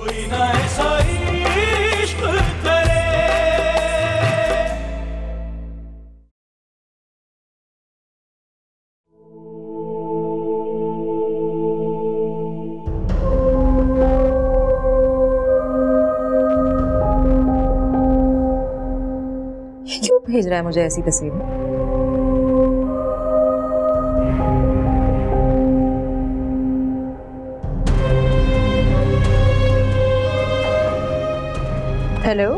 कोई ना ऐसा इश्क करे। क्यों भेज रहा है मुझे ऐसी तस्वीरें? हेलो,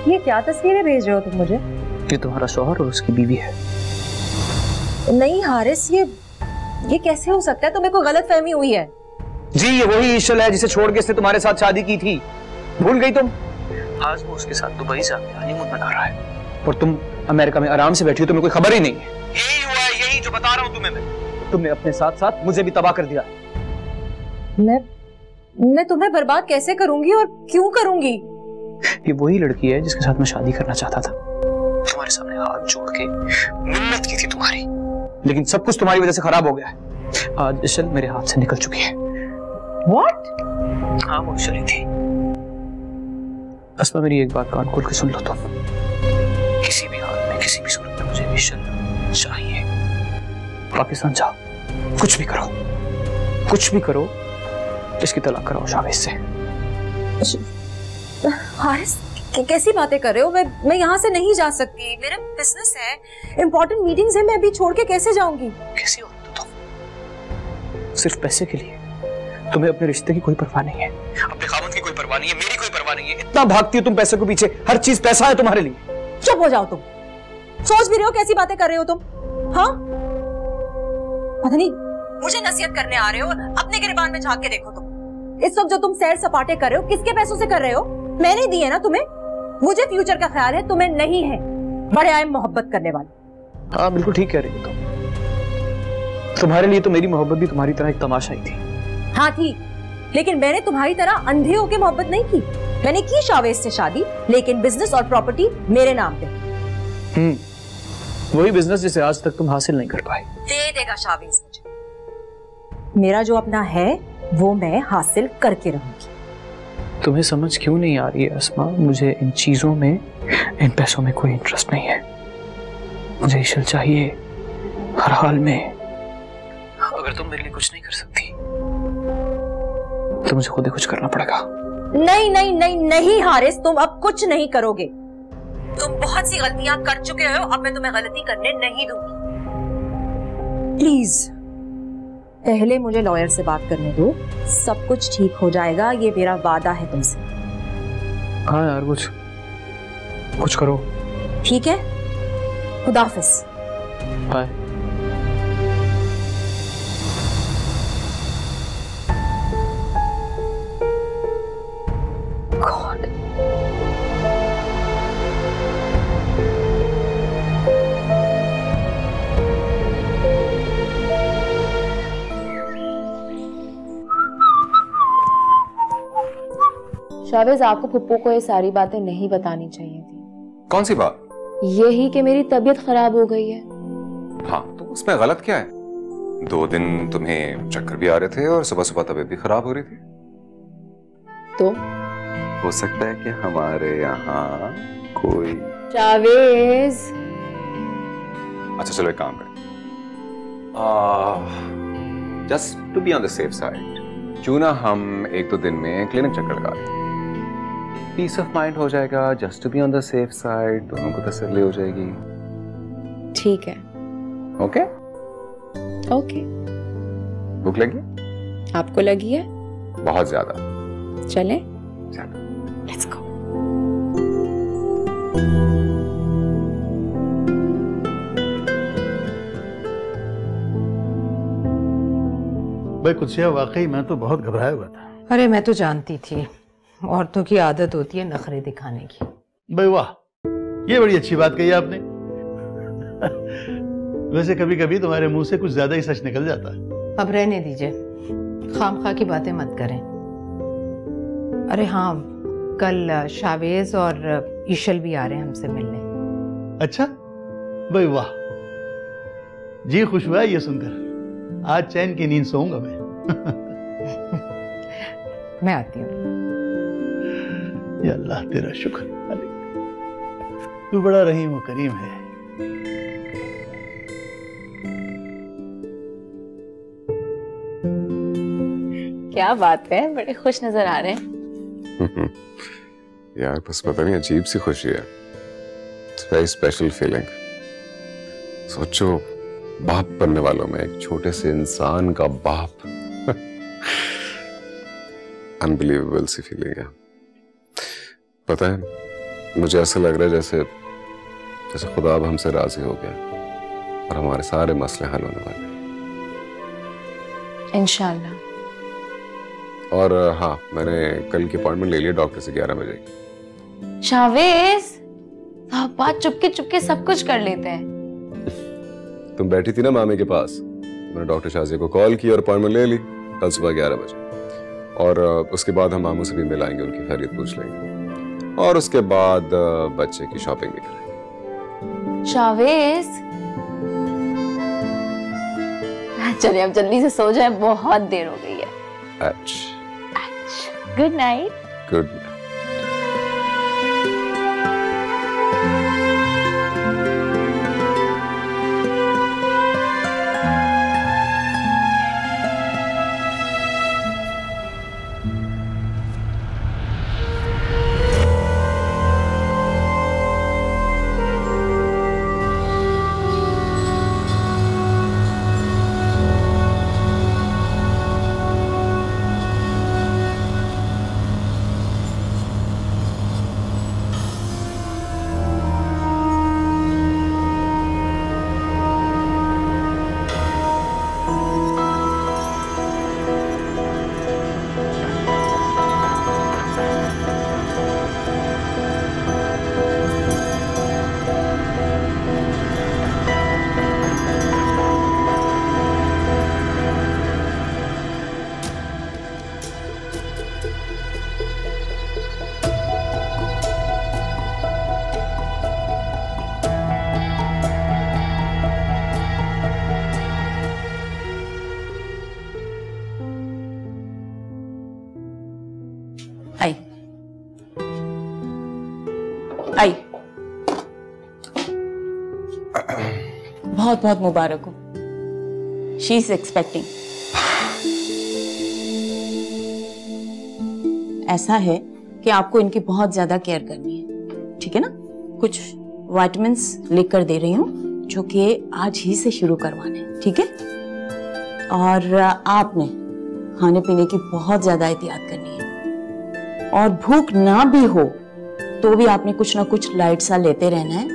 ये क्या तस्वीरें भेज रहे हो तुम मुझे? ये तुम्हारा शौहर और उसकी बीवी है। नहीं हारिस, ये कैसे हो सकता है? तुम्हें कोई गलत फहमी हुई है। जी, ये वही ईशल है जिसे छोड़ के इसने तुम्हारे साथ शादी की थी। भूल गई तुम? आज वो उसके साथ दुबई से हनीमून मना रहा है और तुम अमेरिका में आराम से बैठी हो, तुम्हें कोई खबर ही नहीं है। यही हुआ है, यही जो बता रहा हूँ तुम्हें मैं। तुमने अपने साथ साथ मुझे भी तबाह कर दिया। मैं तुम्हें बर्बाद कैसे करूंगी और क्यों करूंगी? ये वही लड़की है जिसके साथ मैं शादी करना चाहता था। तुम्हारे सामने हाथ जोड़ के मिन्नत की थी तुम्हारी, लेकिन सब कुछ तुम्हारी वजह से खराब हो गया है। आज इशल मेरे हाथ से निकल चुकी है। What? हाँ, वो इशल ही थी। अस्मा, मेरी एक बात कान खोल के सुन लो तुम। किसी भी हाल में, किसी भी सूरत में मुझे इशल चाहिए। पाकिस्तान जाओ, कुछ भी करो, इसकी तलाक कराओ शावेज से। हारिस, कैसी बातें कर रहे हो? मैं यहाँ से नहीं जा सकती, मेरा बिजनेस है, इंपॉर्टेंट मीटिंग्स है, मैं अभी छोड़ के कैसे जाऊंगी? कैसी औरत हो तुम? सिर्फ पैसे के लिए तुम्हें अपने रिश्ते की कोई परवाह नहीं है, अपने खामद की कोई परवाह नहीं है, मेरी कोई परवाह नहीं है। इतना भागती हो तुम पैसे के पीछे, हर चीज पैसा है तुम्हारे लिए। चुप हो जाओ तुम। सोच भी रहे हो कैसी बातें कर रहे हो तुम? हाँ, पता नहीं मुझे नसीहत करने आ रहे हो, अपने गिरबान में झांक के देखो तुम। इस वक्त जो तुम सैर सपाटे कर रहे हो, किसके पैसों से कर रहे हो? मैंने दिए ना तुम्हें। मुझे फ्यूचर का ख्याल है, तुम्हें नहीं है। बड़े आए मोहब्बत करने वाले। हाँ, बिल्कुल ठीक कह रही हो तुम। तुम्हारे लिए तो मेरी मोहब्बत भी तुम्हारी तरह एक तमाशा ही थी। हाँ थी, लेकिन मैंने तुम्हारी तरह अंधे होके मोहब्बत नहीं की। मैंने की शावेज से शादी, लेकिन बिजनेस और प्रॉपर्टी मेरे नाम पे। वही बिजनेस जिसे आज तक तुम हासिल नहीं कर पाए। दे देगा शावेज मुझे। मेरा जो अपना है वो मैं हासिल करके रहूंगी। तुम्हें समझ क्यों नहीं आ रही है अस्मा? मुझे इन चीजों में, इन पैसों में कोई इंटरेस्ट नहीं है। मुझे इशल चाहिए हर हाल में। अगर तुम मेरे लिए कुछ नहीं कर सकती तो मुझे खुद ही कुछ करना पड़ेगा। नहीं नहीं नहीं नहीं हारिस, तुम अब कुछ नहीं करोगे। तुम बहुत सी गलतियां कर चुके हो, अब मैं तुम्हें गलती करने नहीं दूंगी। प्लीज पहले मुझे लॉयर से बात करने दो, सब कुछ ठीक हो जाएगा, ये मेरा वादा है तुमसे। हाँ यार, कुछ करो। ठीक है, खुदाफिज। बाय। गॉड, शावेज, आपको पुप्पो को ये सारी बातें नहीं बतानी चाहिए थी। कौन सी बात? यही कि मेरी तबीयत खराब हो गई है। हाँ, तो उसमें गलत क्या है? 2 दिन तुम्हें चक्कर भी आ रहे थे और सुबह सुबह तबीयत भी खराब हो रही थी। तो हो सकता है कि हमारे यहाँ कोई। शावेज, अच्छा चलो एक काम करें, just to be on the safe side, क्यों ना हम 1-2 दिन में क्लिनिक चक्कर लगा लें। पीस ऑफ माइंड हो जाएगा, just to be on the safe side, दोनों को तसल्ली हो जाएगी। ठीक है। Okay okay. भूख लगी? आपको लगी है? बहुत ज्यादा। चलें? चलो, लेट्स गो। भाई कुछ वाकई मैं तो बहुत घबराया हुआ था। अरे मैं तो जानती थी, औरतों की आदत होती है नखरे दिखाने की। भाई वाह, ये बड़ी अच्छी बात कही आपने। वैसे कभी कभी तुम्हारे मुंह से कुछ ज्यादा ही सच निकल जाता है। अब रहने दीजिए, खामखा की बातें मत करें। अरे हाँ, कल शावेज और ईशल भी आ रहे हैं हमसे मिलने। अच्छा भाई वाह, जी खुश हुआ ये सुनकर। आज चैन की नींद सोऊंगा मैं आती हूँ। या अल्लाह तेरा शुक्र, तू बड़ा रहीम व करीम है। क्या बात है, बड़े खुश नजर आ रहे हैं। यार बस पता नहीं अजीब सी खुशी है, वेरी स्पेशल फीलिंग। सोचो बाप बनने वालों में एक छोटे से इंसान का बाप। अनबिलीवेबल सी फीलिंग है। पता है मुझे ऐसा लग रहा है जैसे खुदा अब हमसे राजी हो गया और हमारे सारे मसले हल होने वाले हैं इंशाल्लाह। और हाँ, मैंने कल की अपॉइंटमेंट ले लिया डॉक्टर से 11 बजे की। शावेज, आप बात चुपके चुपके सब कुछ कर लेते हैं। तुम बैठी थी ना मामी के पास, मैंने डॉक्टर शाजिया को कॉल की और अपॉइंटमेंट ले ली कल सुबह 11 बजे। और उसके बाद हम मामू से भी मिलाएंगे, उनकी खैरियत पूछ लेंगे और उसके बाद बच्चे की शॉपिंग भी करेंगे। शावेज, चलिए अब जल्दी से सो जाए, बहुत देर हो गई है। Good night. Good night. आई, बहुत बहुत मुबारक हो। She is expecting. ऐसा है कि आपको इनकी बहुत ज्यादा केयर करनी है, ठीक है ना? कुछ विटामिन्स लिख कर दे रही हूँ जो कि आज ही से शुरू करवाने हैं, ठीक है? और आपने खाने पीने की बहुत ज्यादा एहतियात करनी है और भूख ना भी हो तो भी आपने कुछ ना कुछ लाइट सा लेते रहना है,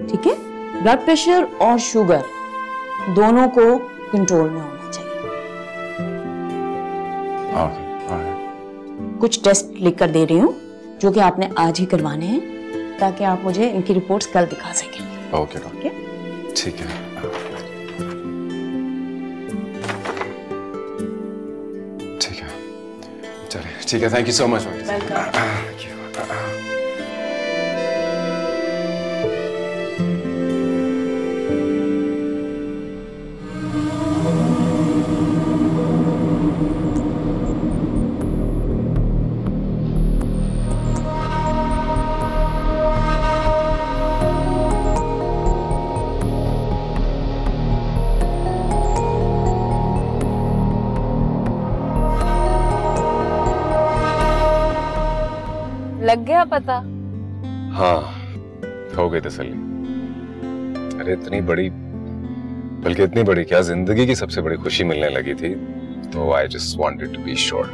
ठीक है? ब्लड प्रेशर और शुगर दोनों को कंट्रोल में होना चाहिए। कुछ टेस्ट लिख कर दे रही हूँ जो कि आपने आज ही करवाने हैं ताकि आप मुझे इनकी रिपोर्ट्स कल दिखा सकें। ओके डॉक्टर, ठीक है। ठीक है, चलिए ठीक है। Thank you so much. लग गया पता? हाँ, हो गई तसल्ली। अरे इतनी बड़ी, बल्कि इतनी बड़ी क्या, जिंदगी की सबसे बड़ी खुशी मिलने लगी थी, तो I just wanted to be sure.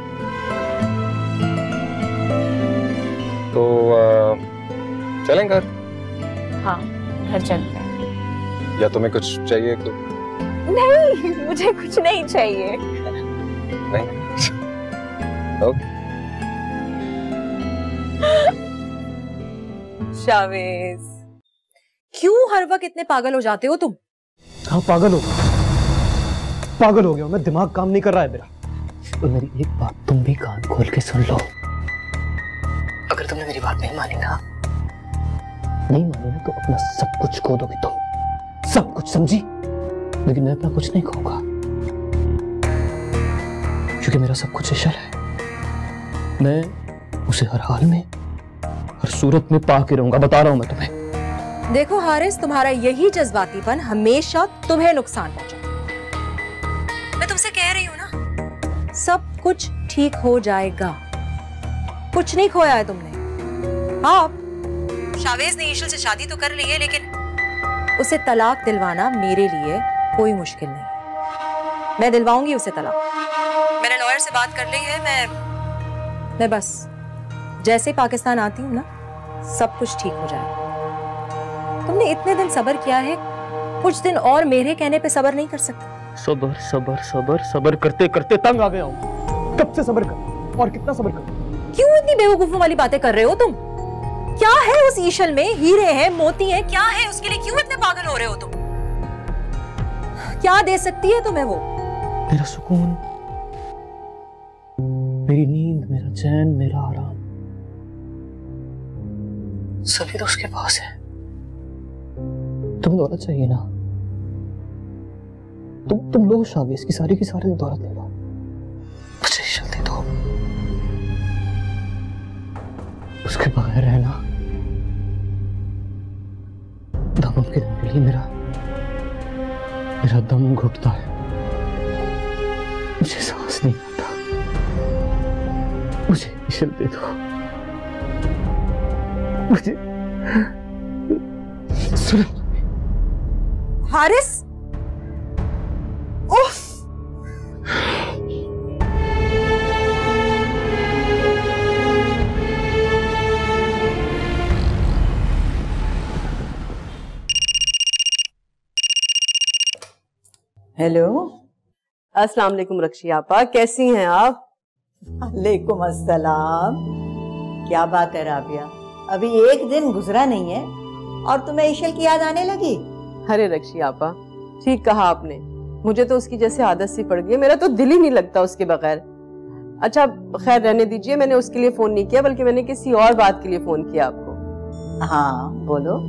तो चलें घर? हाँ, घर चलते हैं। या तुम्हें कुछ चाहिए? नहीं, मुझे कुछ नहीं चाहिए। नहीं? ओके। शावेज, क्यों हर वक्त इतने पागल हो जाते हो तुम? हाँ, पागल हो गया हूं मैं, दिमाग काम नहीं कर रहा है मेरा। तो मेरी एक बात तुम भी कान खोल के सुन लो, अगर तुमने मेरी बात नहीं मानी ना तो अपना सब कुछ खो दोगे तुम, सब कुछ, समझी? लेकिन मैं अपना कुछ नहीं खोऊंगा। क्योंकि मेरा सब कुछ ईशल है। मैं उसे हर हाल में, हर सूरत में पा के रहूंगा, बता रहा हूं मैं तुम्हें। देखो हारिस, तुम्हारा यही जज्बातीपन हमेशा तुम्हें नुकसान पहुंचा। मैं तुमसे कह रही हूं ना, सब कुछ ठीक हो जाएगा। कुछ नहीं खोया है तुमने। हाँ, शावेज ने ईशल से शादी तो कर ली है, लेकिन उसे तलाक दिलवाना मेरे लिए कोई मुश्किल नहीं। मैं दिलवाऊंगी उसे तलाक। मैंने लॉयर से बात कर ली है। मैं बस जैसे पाकिस्तान आती हूँ ना, सब कुछ ठीक हो जाएगा। तुमने इतने दिन सब्र किया है, कुछ दिन और मेरे कहने पे सब्र नहीं कर सकते? सब्र सब्र सब्र सब्र करते करते तंग आ गया हूं। कब से सब्र कर और कितना सब्र कर? क्यों इतनी बेवकूफों वाली बातें कर रहे हो तुम? क्या है उस ईशल में? हीरे हैं, मोती हैं, क्या है उसके लिए क्यों इतने पागल हो रहे हो तुम? क्या दे सकती है तुम्हें वो? मेरा सुकून, मेरी नींद, मेरा चैन, मेरा आराम, सभी तो उसके पास है। तुम्हें दौलत चाहिए ना? तुम लो शावेज की सारी दौलत ले लो, मुझे ईशल दे दो। उसके बगैर रहना दम के लिए मेरा दम घुटता है, मुझे सांस नहीं आता। मुझे ईशल दे दो, मुझे। सुनो हारिस, उफ! हेलो, अस्सलाम वालेकुम रक्षी आपा, कैसी हैं आप? वालेकुम अस्सलाम। क्या बात है राबिया, अभी एक दिन गुजरा नहीं है और तुम्हें ईशल की याद आने लगी? अरे रक्षी आपा, ठीक कहा आपने, मुझे तो उसकी जैसे आदत सी पड़ गई है, मेरा तो दिल ही नहीं लगता उसके बगैर। अच्छा खैर रहने दीजिए, मैंने उसके लिए फोन नहीं किया, बल्कि मैंने किसी और बात के लिए फोन किया आपको। हाँ बोलो।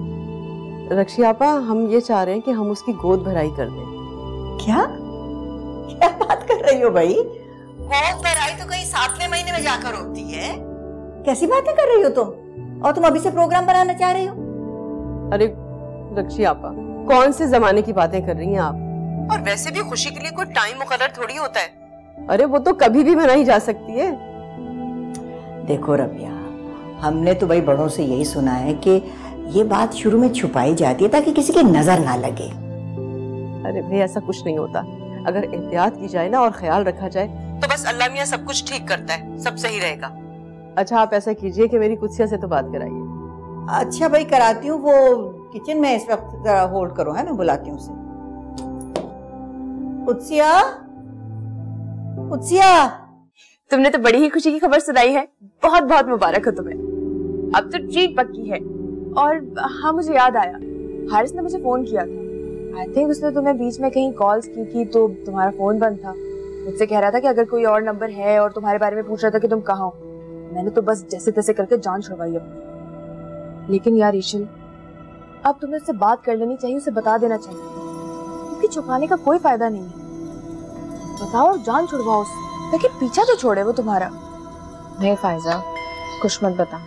रक्षी आपा, हम ये चाह रहे हैं कि हम उसकी गोद भराई कर दें। क्या क्या बात कर रही हो भाई? गोद भराई तो कहीं 7वें महीने में जाकर होती है। कैसी बातें कर रही हो तुम? और तुम अभी से प्रोग्राम बनाना चाह रही हो? अरे रक्षी आपा, कौन से जमाने की बातें कर रही हैं आप? और वैसे भी खुशी के लिए कोई टाइम मुकर्रर थोड़ी होता है। अरे वो तो कभी भी मनाई जा सकती है। देखो रबिया, हमने तो भाई बड़ों से यही सुना है कि ये बात शुरू में छुपाई जाती है ताकि किसी की नजर ना लगे। अरे भाई ऐसा कुछ नहीं होता, अगर एहतियात की जाए ना और ख्याल रखा जाए तो बस अल्लाह मियां सब कुछ ठीक करता है, सब सही रहेगा। अच्छा आप ऐसा कीजिए कि मेरी कुत्सिया से तो बात कराइए। अच्छा भाई कराती हूँ, वो किचन में इस वक्त जरा होल्ड करो, है मैं बुलाती हूँ उसे। कुत्सिया, कुत्सिया, तुमने तो बड़ी ही खुशी की खबर सुनाई है, बहुत बहुत मुबारक हो तुम्हें। अब तो ट्रीट पक्की है। और हाँ मुझे याद आया, हारिस ने मुझे फोन किया था। आई थिंक उसने तुम्हें बीच में कहीं कॉल्स की थी तो तुम्हारा फोन बंद था। मुझसे कह रहा था कि अगर कोई और नंबर है और तुम्हारे बारे में पूछ रहा था कि तुम कहाँ हो। मैंने तो बस जैसे तैसे करके जान छुड़वाई अपनी। लेकिन यार ईशल, अब तुम्हें उससे बात कर लेनी चाहिए, उसे बता देना चाहिए, क्योंकि छुपाने का कोई फायदा नहीं है। बताओ और जान छुड़वाओ उससे, लेकिन पीछा तो छोड़े वो तुम्हारा। नहीं फायजा, कुछ मत बता।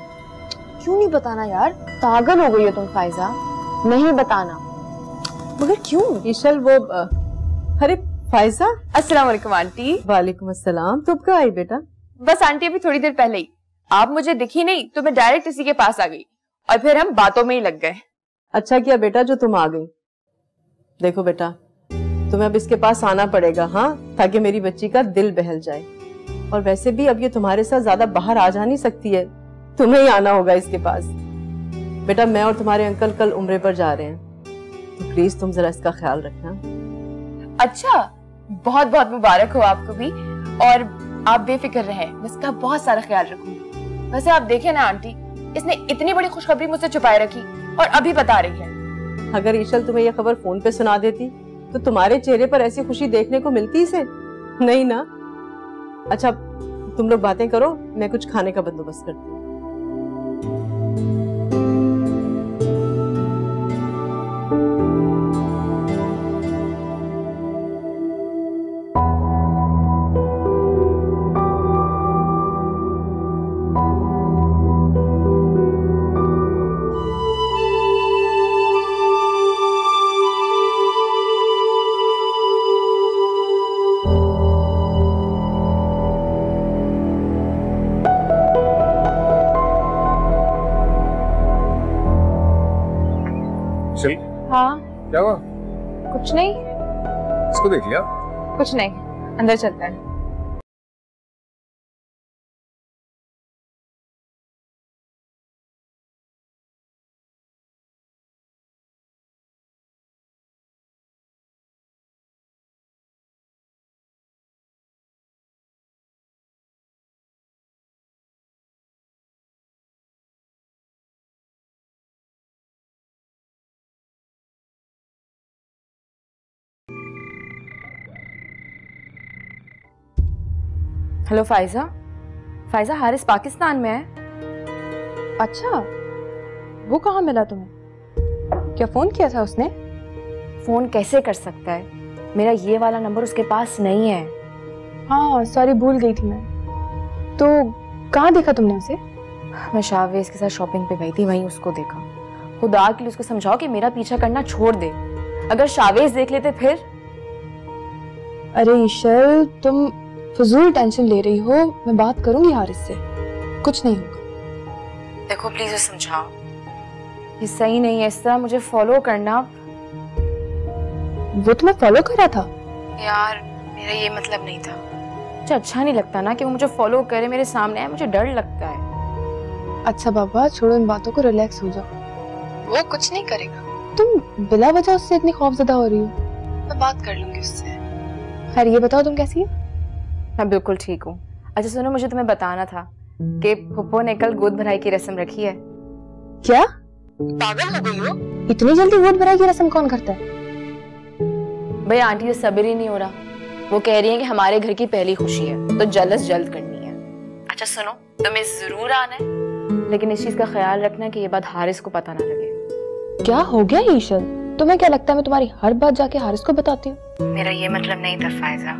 क्यों नहीं बताना यार? पागल हो गई हो तुम फायजा, नहीं बताना। मगर क्यों? ईशल वो अरे फायजा। अस्सलाम वालेकुम आंटी। वालेकुम अस्सलाम। तुम कब आई बेटा? बस आंटी अभी थोड़ी देर पहले ही। आप मुझे दिखी नहीं तो मैं डायरेक्ट इसी के पास आ गई और फिर हम बातों में ही लग गए। अच्छा किया बेटा जो तुम आ गई। देखो बेटा, तुम्हें अब इसके पास आना पड़ेगा, हाँ, ताकि मेरी बच्ची का दिल बहल जाए। और वैसे भी अब ये तुम्हारे साथ ज्यादा बाहर आ जा नहीं सकती है, तुम्हें ही आना होगा इसके पास। बेटा मैं और तुम्हारे अंकल कल उम्रे पर जा रहे हैं, तो प्लीज तुम जरा इसका ख्याल रखना। अच्छा, बहुत बहुत मुबारक हो आपको भी, और आप बेफिक्र रहें, मैं इसका बहुत सारा ख्याल रखूंगी। वैसे आप देखें ना आंटी, इसने इतनी बड़ी खुशखबरी मुझसे छुपाए रखी और अभी बता रही है। अगर ईशल तुम्हें यह खबर फोन पे सुना देती तो तुम्हारे चेहरे पर ऐसी खुशी देखने को मिलती इसे? नहीं ना। अच्छा तुम लोग बातें करो, मैं कुछ खाने का बंदोबस्त करती हूँ। क्या हुआ? कुछ नहीं। इसको देख लिया? कुछ नहीं, अंदर चलता है। Hello Pfizer. Pfizer, Haris Pakistan में है। अच्छा, वो कहाँ मिला तुम्हें? क्या फोन किया था उसने? फोन कैसे कर सकता है, मेरा ये वाला नंबर उसके पास नहीं है। हाँ सॉरी, भूल गई थी मैं। तो कहाँ देखा तुमने उसे? मैं शाहवेज के साथ शॉपिंग पे गई थी, वहीं उसको देखा। खुदा के लिए उसको समझाओ कि मेरा पीछा करना छोड़ दे, अगर शाहवेज देख लेते फिर। अरे ईशल, तुम फजूल टेंशन ले रही हो। मैं बात करूंगी हारिस से, कुछ नहीं होगा। देखो प्लीज समझाओ, ये सही नहीं है इस तरह मुझे फॉलो करना। वो तुम्हें फॉलो कर रहा था? यार मेरा ये मतलब नहीं था। मुझे अच्छा नहीं लगता ना कि वो मुझे फॉलो करे, मेरे सामने आए, मुझे डर लगता है। अच्छा बाबा, छोड़ो इन बातों को, रिलैक्स हो जाओ। वो कुछ नहीं करेगा। तुम बिला वजह उससे इतनी खौफजदा हो रही हो। मैं बात कर लूंगी उससे। खैर ये बताओ तुम कैसी हो? मैं बिल्कुल ठीक हूँ। अच्छा सुनो, मुझे तुम्हें बताना था कि फुप्पो ने कल गोद भराई की रस्म रखी है। क्या पागल हो गई हो? इतनी जल्दी गोद भराई की रस्म कौन करता है? भाई आंटी ये सब्र ही नहीं हो रहा। वो कह रही है कि हमारे घर की पहली खुशी है तो जल्द करनी है। अच्छा सुनो, तुम्हें जरूर आना है, लेकिन इस चीज का ख्याल रखना कि ये बात हारिस को पता ना लगे। क्या हो गया ईशल? तुम्हें क्या लगता है मैं तुम्हारी हर बात जाके हारिस को बताती हूँ? मेरा ये मतलब नहीं था फायजा,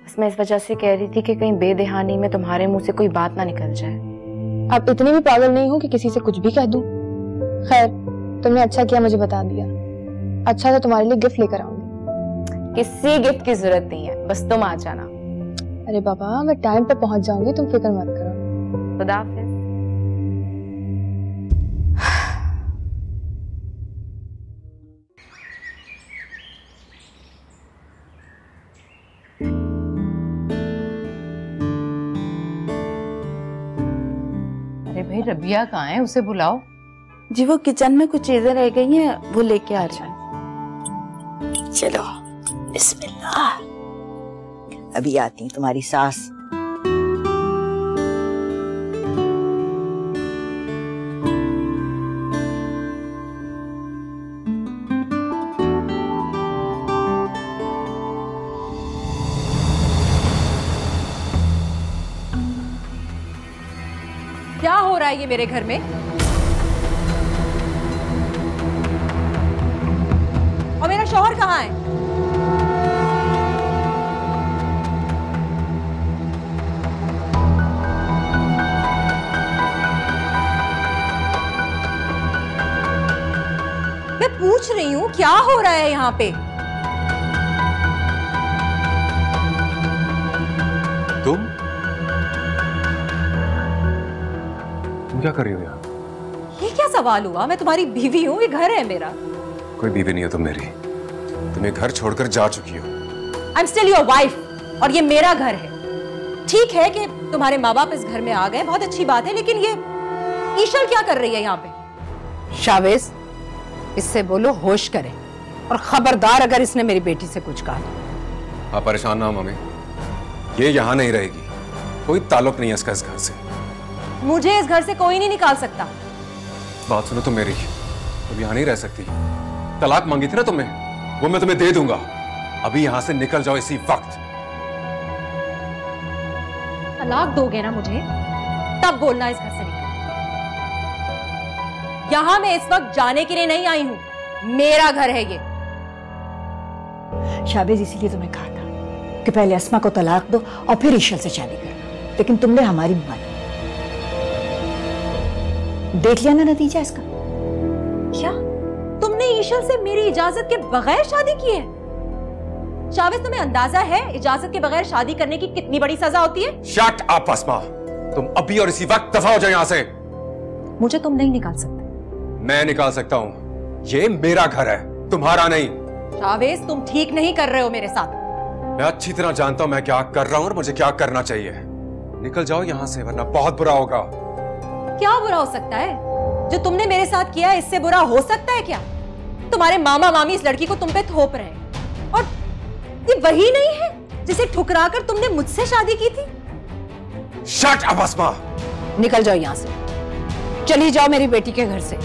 बस मैं इस वजह से कह रही थी कि कहीं बेदहानी में तुम्हारे मुंह से कोई बात ना निकल जाए। अब इतनी भी पागल नहीं हूँ कि किसी से कुछ भी कह दूं। खैर तुमने अच्छा किया मुझे बता दिया। अच्छा तो तुम्हारे लिए गिफ्ट लेकर आऊंगी। किसी गिफ्ट की जरूरत नहीं है, बस तुम आ जाना। अरे बाबा मैं टाइम पे पहुंच जाऊंगी, तुम फिक्र मत करो। खुदा हाफिज। अरे भाई रबिया कहाँ है, उसे बुलाओ। जी वो किचन में कुछ चीजें रह गई हैं, वो लेके आ रही है। चलो बिस्मिल्लाह। अभी आती है तुम्हारी सास। क्या हो रहा है ये मेरे घर में? और मेरा शौहर कहाँ है? मैं पूछ रही हूँ क्या हो रहा है यहाँ पे? तुम क्या कर रही हो यहाँ? ये क्या सवाल हुआ? मैं तुम्हारी बीवी हूँ, ये घर है मेरा। कोई बीवी नहीं हो तुम मेरी, तुम ये घर छोड़कर जा चुकी हो। I am still your wife और ये मेरा घर है। ठीक है कि तुम्हारे माँ बाप इस घर में आ गए, बहुत अच्छी बात है, लेकिन ये ईशल क्या कर रही है यहाँ पे? शावेज, इससे बोलो होश करे, और खबरदार अगर इसने मेरी बेटी से कुछ कहा। आप परेशान ना हो मम्मी, ये यहाँ नहीं रहेगी, कोई ताल्लुक नहीं है इसका इस घर से। मुझे इस घर से कोई नहीं निकाल सकता। बात सुनो तुम मेरी, तुम यहाँ नहीं रह सकती। तलाक मांगी थी ना तुमने, वो मैं तुम्हें दे दूंगा। अभी यहाँ से निकल जाओ इसी वक्त। तलाक दोगे ना मुझे, तब बोलना इस घर से निकल। यहां मैं इस वक्त जाने के लिए नहीं आई हूं, मेरा घर है ये। शाहबेज इसीलिए तुम्हें कहा था कि पहले अस्मा को तलाक दो और फिर ईशल से शादी करना, लेकिन तुमने हमारी मानी। देख लिया ना नतीजा इसका। क्या तुमने ईशल से मेरी इजाजत के बगैर शादी की है? शावेज, तुम्हें अंदाजा है इजाजत के बगैर शादी करने की कितनी बड़ी सजा होती है? शट अप अस्मा, तुम अभी और इसी वक्त दफा हो जाओ यहाँ से। मुझे तुम नहीं निकाल सकते। मैं निकाल सकता हूँ, ये मेरा घर है। तुम्हारा नहीं। शावेज, तुम ठीक नहीं कर रहे हो मेरे साथ। मैं अच्छी तरह जानता हूं मैं क्या कर रहा हूं और मुझे क्या करना चाहिए। निकल जाओ यहां से वरना बहुत बुरा होगा। क्या बुरा हो सकता है? जो तुमने मेरे साथ किया है इससे बुरा हो सकता है क्या? तुम्हारे मामा मामी इस लड़की को तुम पे थोप रहे हैं और ये वही नहीं है जिसे ठुकराकर तुमने मुझसे शादी की थी। शट अप अस्मा। निकल जाओ यहाँ से, चली जाओ मेरी बेटी के घर से।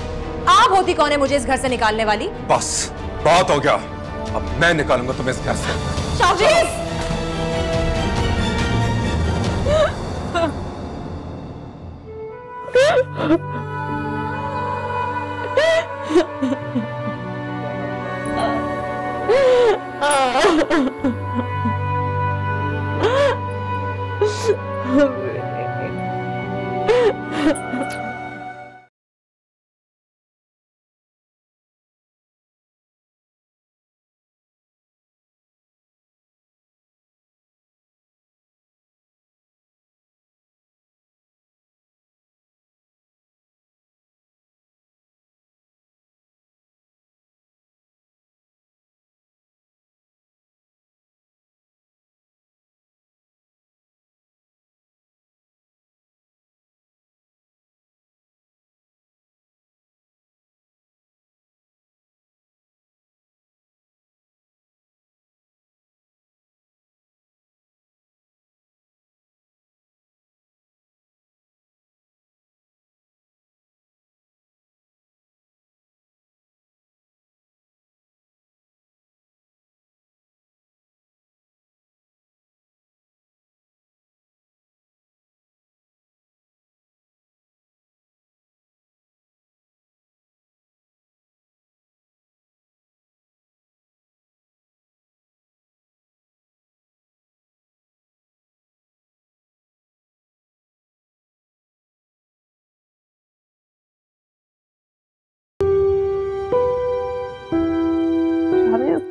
आप होती कौन है मुझे इस घर से निकालने वाली? बस बहुत हो गया, अब मैं निकालूंगा तुम्हें इस घर से। शावेज!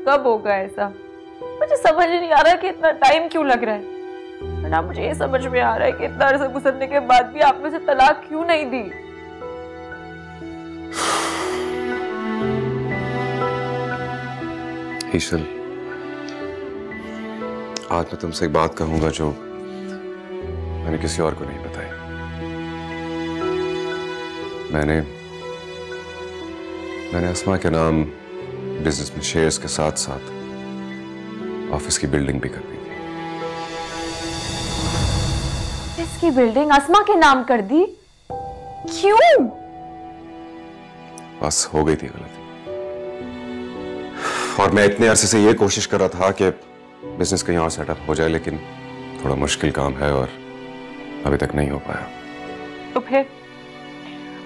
कब होगा ऐसा? मुझे समझ नहीं आ रहा कि इतना टाइम क्यों लग रहा है। ना मुझे ये समझ में आ रहा है कि इतना अरसा गुजरने के बाद भी आप मुझे तलाक क्यों नहीं दी। ईशल, आज मैं तुमसे एक बात कहूंगा जो मैंने किसी और को नहीं बताई। मैंने अस्मा के नाम बिजनेस में शेयर्स के साथ साथ ऑफिस की बिल्डिंग भी कर दी थी। इसकी बिल्डिंग अस्मा के नाम कर दी? क्यों? बस हो गई थी गलती, और मैं इतने अरसे से ये कोशिश कर रहा था कि बिजनेस कहीं और सेटअप हो जाए, लेकिन थोड़ा मुश्किल काम है और अभी तक नहीं हो पाया। तो फिर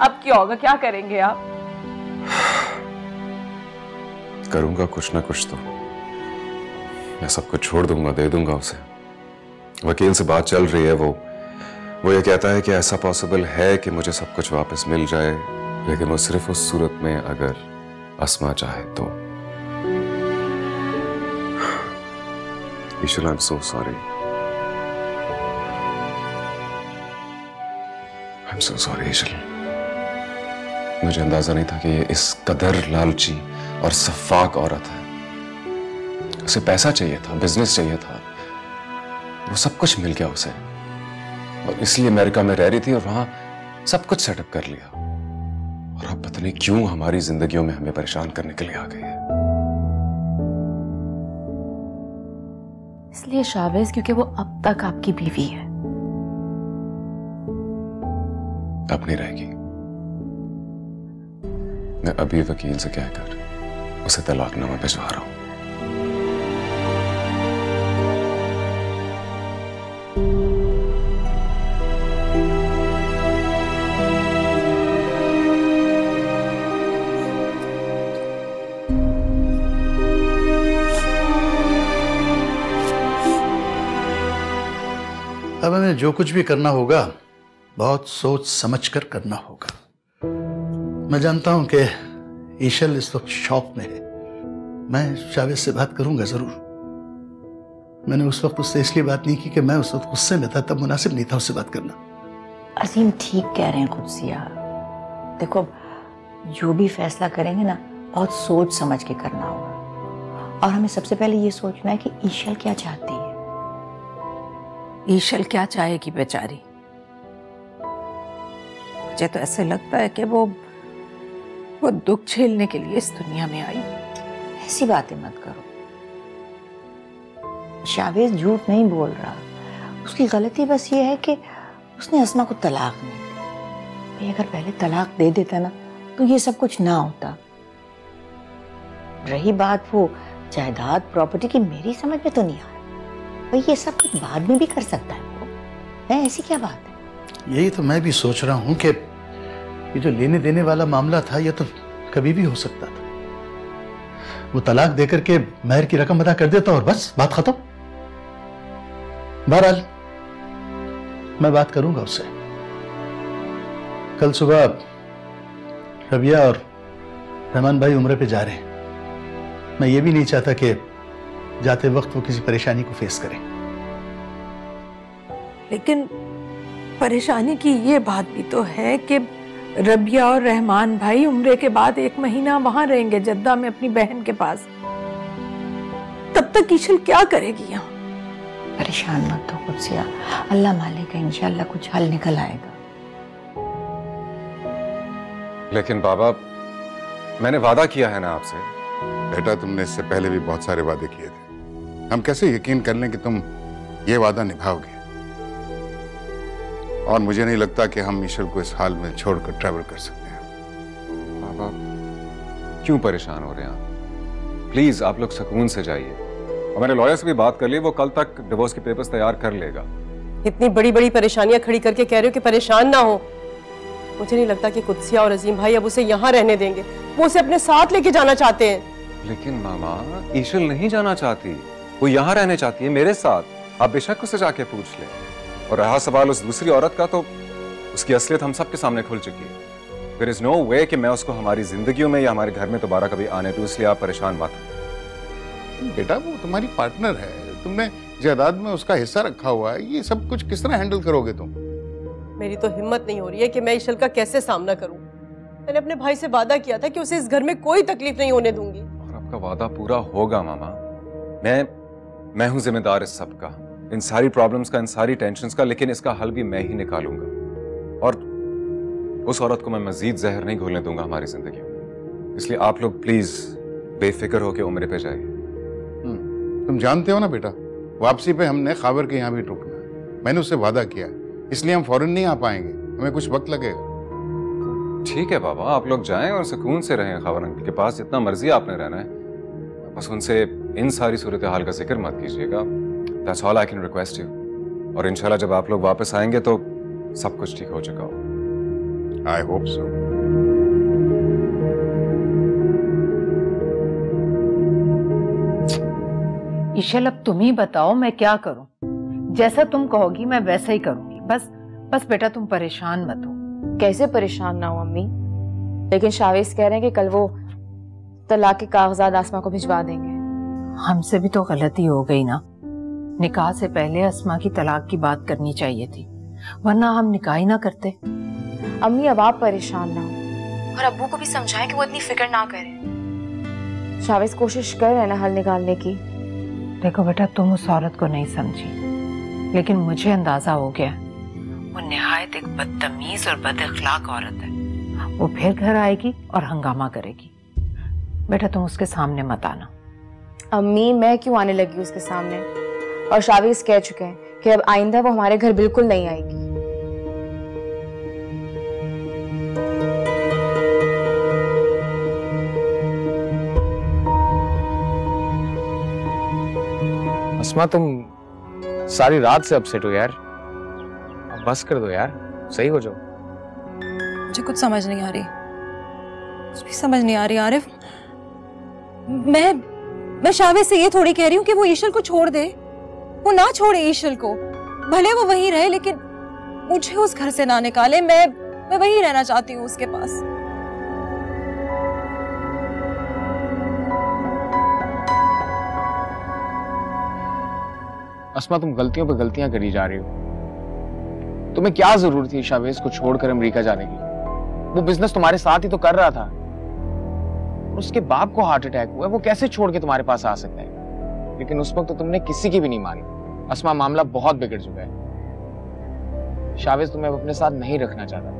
अब क्या होगा? क्या करेंगे आप? करूंगा कुछ ना कुछ तो। मैं सब कुछ छोड़ दूंगा, दे दूंगा उसे। वकील से बात चल रही है, वो ये कहता है कि ऐसा पॉसिबल है कि मुझे सब कुछ वापस मिल जाए, लेकिन वो सिर्फ उस सूरत में अगर अस्मा चाहे तो। Eshal, I am so sorry. I am so sorry Eshal. मुझे अंदाजा नहीं था कि ये इस कदर लालची और सफाक औरत है। उसे पैसा चाहिए था, बिजनेस चाहिए था, वो सब कुछ मिल गया उसे, और इसलिए अमेरिका में रह रही थी और वहां सब कुछ सेटअप कर लिया, और अब पता नहीं क्यों हमारी जिंदगियों में हमें परेशान करने के लिए आ गई है। इसलिए शावेज, क्योंकि वो अब तक आपकी बीवी है। अब नहीं रहेगी। मैं अभी वकील से कहकर उसे तलाकनामा भिजवा रहा हूं। अब हमें जो कुछ भी करना होगा बहुत सोच समझ कर करना होगा। मैं जानता हूं कि ईशल इस वक्त शॉक में है। मैं शावेज से बात करूंगा जरूर। मैंने उस वक्त उससे इसलिए बात नहीं की कि मैं उस वक्त गुस्से में था, तब मुनासिब नहीं था उससे बात करना। अजीम ठीक कह रहे हैं कुदसिया। देखो, जो भी फैसला करेंगे ना, बहुत सोच समझ के करना होगा, और हमें सबसे पहले ये सोचना है कि ईशल क्या चाहती है। ईशल क्या चाहेगी बेचारी? मुझे तो ऐसे लगता है कि वो दुख झेलने के लिए इस दुनिया में आई। ऐसी बातें मत करो। शावेज झूठ नहीं बोल रहा, उसकी गलती बस ये है कि उसने अस्मा को तलाक नहीं दी। भाई अगर पहले तलाक दे देता ना तो ये सब कुछ ना होता। रही बात वो जायदाद प्रॉपर्टी की, मेरी समझ में तो नहीं आ रहा भाई, ये सब कुछ बाद में भी कर सकता है वो। नहीं, ऐसी क्या बात है? यही तो मैं भी सोच रहा हूँ कि ये जो लेने देने वाला मामला था ये तो कभी भी हो सकता था। वो तलाक देकर के महर की रकम अदा कर देता और बस बात खत्म। बहरहाल मैं बात करूंगा उससे। कल सुबह रबिया और रहमान भाई उम्रे पे जा रहे हैं। मैं ये भी नहीं चाहता कि जाते वक्त वो किसी परेशानी को फेस करें। लेकिन परेशानी की ये बात भी तो है कि रबिया और रहमान भाई उम्रे के बाद 1 महीना वहां रहेंगे जद्दा में अपनी बहन के पास। तब तक ईशल क्या करेगी यहाँ? परेशान मत हो कुत्सिया, अल्लाह मालिक है, इंशाल्लाह कुछ हल निकल आएगा। लेकिन बाबा, मैंने वादा किया है ना आपसे। बेटा, तुमने इससे पहले भी बहुत सारे वादे किए थे। हम कैसे यकीन कर लें कि तुम ये वादा निभाओगे? और मुझे नहीं लगता कि हम ईशल को इस हाल में छोड़कर ट्रैवल कर सकते हैं। बाबा, क्यों परेशान हो रहे हैं आप? प्लीज आप लोग सुकून से जाइए। और मैंने लॉयर से भी बात कर ली, वो कल तक डिवोर्स के पेपर्स तैयार कर लेगा। इतनी बड़ी बड़ी परेशानियां खड़ी करके कह रहे हो कि परेशान ना हो। मुझे नहीं लगता कि कुत्सिया और अजीम भाई अब उसे यहाँ रहने देंगे। वो उसे अपने साथ लेके जाना चाहते हैं। लेकिन मामा, ईशल नहीं जाना चाहती, वो यहाँ रहने चाहती है मेरे साथ। आप बेशक उसे जाके पूछ ले। और रहा सवाल उस दूसरी औरत का, तो उसकी असलियत हम सबके सामने खुल चुकी है। देयर इज नो वे कि मैं उसको हमारी जिंदगियों में या हमारे घर में दोबारा कभी आने दूं, इसलिए आप परेशान मत। बेटा, वो तुम्हारी पार्टनर है, तुमने जायदाद में उसका हिस्सा रखा हुआ है। ये सब कुछ किस तरह हैंडल करोगे तुम? मेरी तो हिम्मत नहीं हो रही है कि मैं ईशल का कैसे सामना करूं। मैंने अपने भाई से वादा किया था कि उसे इस घर में कोई तकलीफ नहीं होने दूंगी। और आपका वादा पूरा होगा मामा। मैं हूं जिम्मेदार इस सब का, इन सारी प्रॉब्लम्स का, इन सारी टेंशन्स का। लेकिन इसका हल भी मैं ही निकालूंगा। और उस औरत को मैं मजीद जहर नहीं घोलने दूंगा हमारी जिंदगी में। इसलिए आप लोग प्लीज बेफिक्र होकर उम्रे पे जाइए। तुम जानते हो ना बेटा, वापसी पे हमने खाबर के यहाँ भी रुकना है। मैंने उससे वादा किया, इसलिए हम फौरन नहीं आ पाएंगे, हमें कुछ वक्त लगेगा। ठीक है बाबा, आप लोग जाएं और सुकून से रहें खाबर अंकल के पास। जितना मर्जी आपने रहना है, बस उनसे इन सारी सूरत हाल का जिक्र मत कीजिएगा। That's all I can request you. और इंशाल्लाह जब आप लोग वापस आएंगे तो सब कुछ ठीक हो चुका हो। I hope so. ईशल, अब तुम ही बताओ मैं क्या करूं? जैसा तुम कहोगी मैं वैसा ही करूंगी। बस बेटा तुम परेशान मत हो। कैसे परेशान ना हो अम्मी? लेकिन शावेज कह रहे हैं कि कल वो तलाक के कागजात आसमा को भिजवा देंगे। हमसे भी तो गलती हो गई ना। निकाह से पहले अस्मा की तलाक की बात करनी चाहिए थी, वरना हम निकाह ही ना करते। अम्मी, अब आप परेशान ना हो और अब्बू को भी समझाएं कि वो इतनी फिक्र ना करें। शावेज कोशिश कर रहे हैं ना हल निकालने की। देखो बेटा, तुम उस औरत को नहीं समझी, लेकिन मुझे अंदाजा हो गया वो निहायत एक बदतमीज और बदअखलाक औरत है। वो फिर घर आएगी और हंगामा करेगी। बेटा तुम उसके सामने मत आना। अम्मी, मैं क्यों आने लगी उसके सामने? और शावेज कह चुके हैं कि अब आइंदा वो हमारे घर बिल्कुल नहीं आएगी। अस्मा, तुम सारी रात से अपसेट हो यार। अब बस कर दो यार, सही हो जाओ। मुझे कुछ समझ नहीं आ रही, कुछ भी समझ नहीं आ रही आरिफ। मैं शावेज से ये थोड़ी कह रही हूँ कि वो ईशल को छोड़ दे। वो ना छोड़े ईशल को, भले वो वहीं रहे, लेकिन मुझे उस घर से ना निकाले। मैं वहीं रहना चाहती हूँ उसके पास। अस्मा, तुम गलतियों पे गलतियां करी जा रही हो। तुम्हें क्या जरूरत थी शावेज को छोड़कर अमेरिका जाने की? वो बिजनेस तुम्हारे साथ ही तो कर रहा था। और उसके बाप को हार्ट अटैक हुआ है, वो कैसे छोड़ के तुम्हारे पास आ सकता है? लेकिन उस वक्त तो तुमने किसी की भी नहीं मानी। अस्मा, मामला बहुत बिगड़ चुका है। शावेज तुम्हें अपने साथ नहीं रखना चाहता,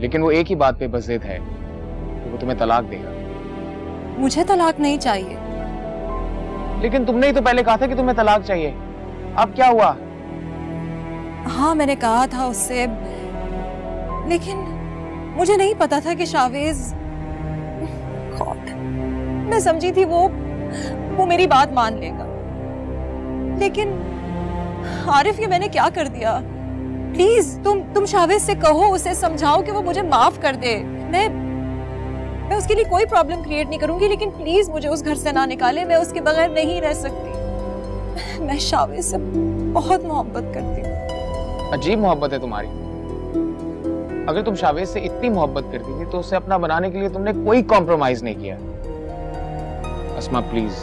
लेकिन वो एक ही बात पे बस जिद है कि वो तुम्हें तलाक देगा। मुझे तलाक नहीं चाहिए। लेकिन तुमने ही तो पहले कहा था कि तुम्हें तलाक चाहिए। अब क्या हुआ? हाँ, मैंने कहा था उससे, लेकिन मुझे नहीं पता था कि शावेज, गॉड, मैं समझी थी वो मेरी बात मान लेगा। लेकिन आरिफ, ये मैंने क्या कर दिया? प्लीज तुम शावेज से कहो, उसे समझाओ कि वो मुझे माफ कर दे। मैं उसके लिए कोई प्रॉब्लम क्रिएट नहीं करूंगी, लेकिन प्लीज मुझे उस घर से ना निकाले। मैं उसके बगैर नहीं रह सकती। मैं शावेज से बहुत मोहब्बत करती हूँ। अजीब मोहब्बत है तुम्हारी। अगर तुम शावेज से इतनी मोहब्बत करती थी तो उसे अपना बनाने के लिए तुमने कोई कॉम्प्रोमाइज नहीं किया। अस्मा प्लीज,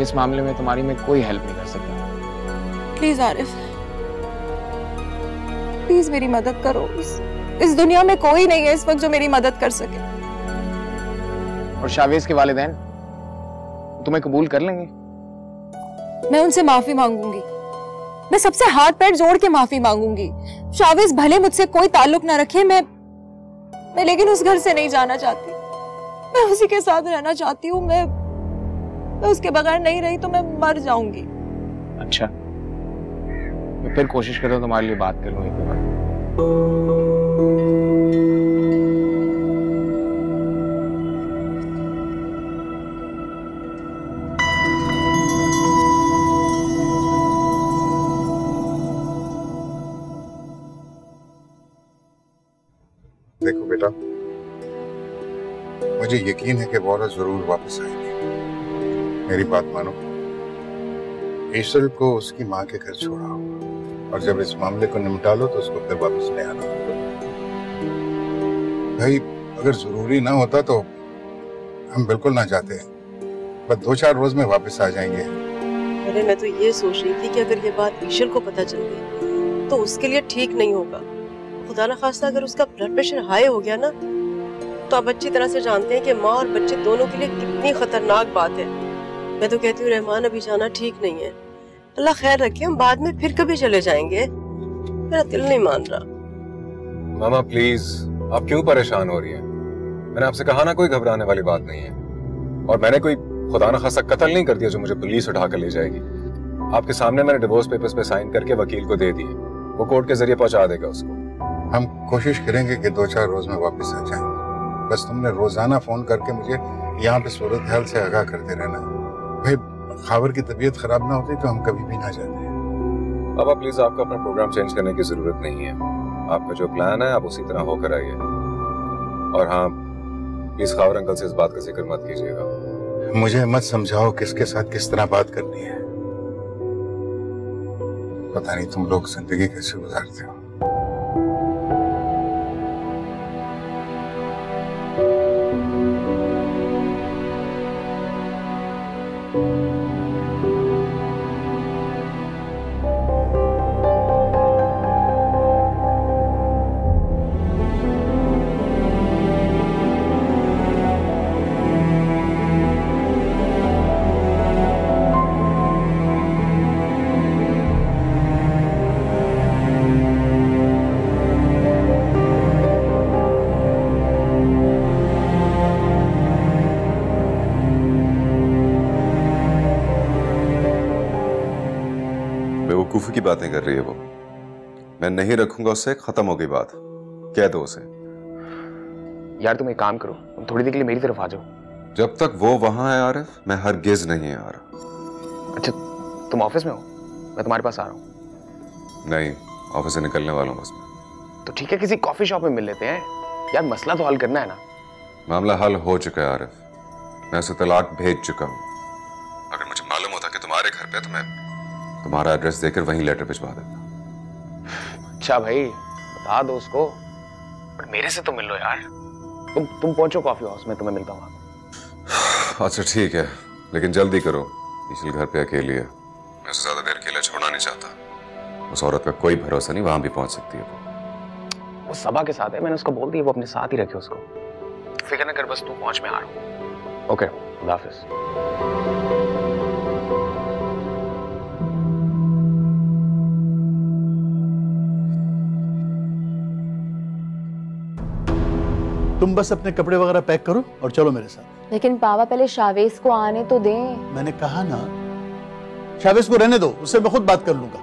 इस मामले में तुम्हारी मैं कोई हेल्प नहीं कर सकता। प्लीज आरिफ, प्लीज मेरी मदद करो। इस दुनिया में कोई नहीं है इस वक्त जो मेरी मदद कर सके। और शावेज के वालिदैन तुम्हें कबूल कर लेंगे? मैं उनसे माफी मांगूंगी। मैं सबसे हाथ पैर जोड़ के माफी मांगूंगी। शावेज भले मुझसे कोई ताल्लुक ना रखे, मैं लेकिन उस घर से नहीं जाना चाहती। मैं उसी के साथ रहना चाहती हूँ। मैं उसके बगैर नहीं रही तो मैं मर जाऊंगी। अच्छा, मैं फिर कोशिश करता हूँ तुम्हारे लिए बात करूँ एक बार। देखो बेटा, मुझे यकीन है कि वो औरत जरूर वापस आएगी। मेरी बात मानो, ईशल को उसकी माँ के घर छोड़ाओ, और जब इस मामले को निपटा लो तो उसको फिर वापस ले आना। भाई, अगर जरूरी ना होता तो हम बिल्कुल ना जाते, बस 2-4 रोज में वापस आ जाएंगे। अरे मैं तो ये सोच रही थी कि अगर ये बात ईशल को पता चल गई तो उसके लिए ठीक नहीं होगा। खुदा ना खास्ता अगर उसका ब्लड प्रेशर हाई हो गया ना, तो आप अच्छी तरह से जानते हैं कि माँ और बच्चे दोनों के लिए कितनी खतरनाक बात है। मैं तो कहती हूँ रहमान अभी जाना ठीक नहीं है। अल्लाह खैर रखे, हम बाद में फिर कभी चले जाएंगे। मेरा दिल नहीं मान रहा। मामा प्लीज, आप क्यों परेशान हो रही हैं? मैंने आपसे कहा ना कोई घबराने वाली बात नहीं है। और मैंने कोई खुदा न खासा कत्ल नहीं कर दिया जो मुझे पुलिस उठा कर ले जाएगी। आपके सामने मैंने डिवोर्स पेपर्स पे साइन करके वकील को दे दिए, वो कोर्ट के जरिए पहुंचा देगा उसको। हम कोशिश करेंगे कि 2-4 रोज में वापस आ जाएं। बस तुमने रोजाना फोन करके मुझे यहाँ पे सूरत हाल से आगाह करते रहना। भाई, खावर की तबीयत खराब ना होती तो हम कभी भी ना जाते। अब आप प्लीज, आपको अपना प्रोग्राम चेंज करने की जरूरत नहीं है। आपका जो प्लान है आप उसी तरह होकर आइए। और हाँ, प्लीज खावर अंकल से इस बात का जिक्र मत कीजिएगा। मुझे मत समझाओ किसके साथ किस तरह बात करनी है। पता नहीं तुम लोग जिंदगी कैसे गुजारते हो। बेवकूफी की बातें कर रही है वो। मैं नहीं रखूंगा उससे, खत्म हो गई बात। कह दो उसे। यार तुम एक काम करो, तुम थोड़ी देर के लिए मेरी तरफ आ जाओ। जब तक वो वहां है आरिफ, मैं हरगिज नहीं आ रहा। अच्छा, तुम ऑफिस में हो? मैं तुम्हारे पास आ रहा हूँ। नहीं, ऑफिस से निकलने वाला हूँ बस मैं। तो ठीक है, किसी कॉफी शॉप में मिल लेते हैं यार, मसला तो हल करना है ना। मामला हल हो चुका है आरिफ, मैं उसे तलाक भेज चुका हूँ। अगर मुझे मालूम होता कि तुम्हारे घर पे, तो मैं तुम्हारा एड्रेस देकर वहीं लेटर भिजवा देता। अच्छा भाई, बता दो उसको, पर मेरे से तो मिल लो यार। तुम पहुंचो कॉफी हाउस में, तुम्हें मिलता हूँ। अच्छा ठीक है, लेकिन जल्दी करो। ईशल घर पे अकेली है, मैं उसे ज्यादा देर अकेला छोड़ना नहीं चाहता। उस औरत का कोई भरोसा नहीं, वहां भी पहुंच सकती है वो। सबा के साथ है, मैंने उसको बोल दिया वो अपने साथ ही रखे उसको। फिक्र न कर, बस तू पहुंच, मैं आ रहा हूँ। ओके, खुदा हाफिज। तुम बस अपने कपड़े वगैरह पैक करो और चलो मेरे साथ। लेकिन पापा पहले शावेज को आने तो दें। मैंने कहा ना, शावेज को रहने दो, उससे मैं खुद बात कर लूंगा।